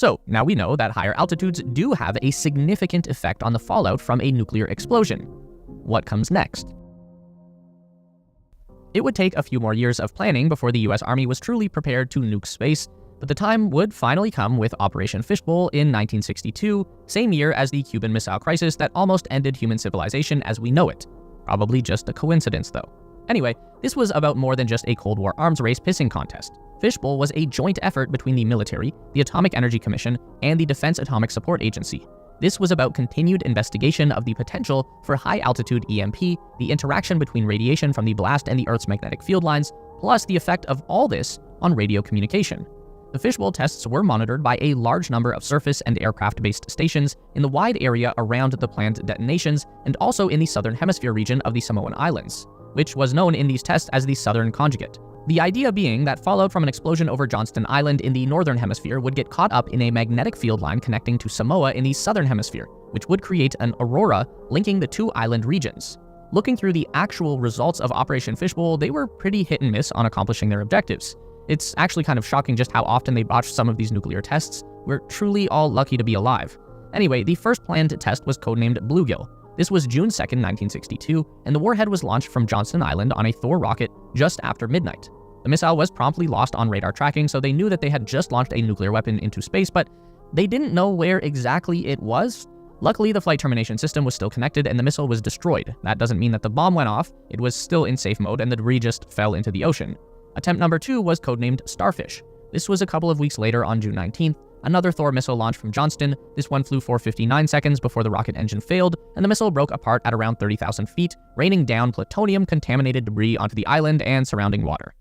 So now we know that higher altitudes do have a significant effect on the fallout from a nuclear explosion. What comes next? It would take a few more years of planning before the US Army was truly prepared to nuke space, but the time would finally come with Operation Fishbowl in 1962, same year as the Cuban Missile Crisis that almost ended human civilization as we know it. Probably just a coincidence, though. Anyway, this was about more than just a Cold War arms race pissing contest. Fishbowl was a joint effort between the military, the Atomic Energy Commission, and the Defense Atomic Support Agency. This was about continued investigation of the potential for high-altitude EMP, the interaction between radiation from the blast and the Earth's magnetic field lines, plus the effect of all this on radio communication. The Fishbowl tests were monitored by a large number of surface and aircraft-based stations in the wide area around the planned detonations and also in the southern hemisphere region of the Samoan Islands, which was known in these tests as the Southern Conjugate. The idea being that fallout from an explosion over Johnston Island in the northern hemisphere would get caught up in a magnetic field line connecting to Samoa in the southern hemisphere, which would create an aurora linking the two island regions. Looking through the actual results of Operation Fishbowl, they were pretty hit and miss on accomplishing their objectives. It's actually kind of shocking just how often they botched some of these nuclear tests. We're truly all lucky to be alive. Anyway, the first planned test was codenamed Bluegill. This was June 2nd, 1962, and the warhead was launched from Johnston Island on a Thor rocket just after midnight. The missile was promptly lost on radar tracking, so they knew that they had just launched a nuclear weapon into space, but they didn't know where exactly it was. Luckily, the flight termination system was still connected and the missile was destroyed. That doesn't mean that the bomb went off, it was still in safe mode and the debris just fell into the ocean. Attempt number 2 was codenamed Starfish. This was a couple of weeks later on June 19th. Another Thor missile launched from Johnston. This one flew for 59 seconds before the rocket engine failed, and the missile broke apart at around 30,000 feet, raining down plutonium-contaminated debris onto the island and surrounding water.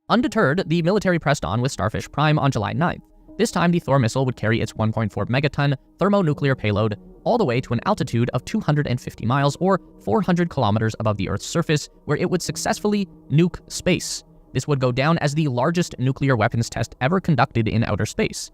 Undeterred, the military pressed on with Starfish Prime on July 9th. This time, the Thor missile would carry its 1.4 megaton thermonuclear payload all the way to an altitude of 250 miles or 400 kilometers above the Earth's surface, where it would successfully nuke space. This would go down as the largest nuclear weapons test ever conducted in outer space.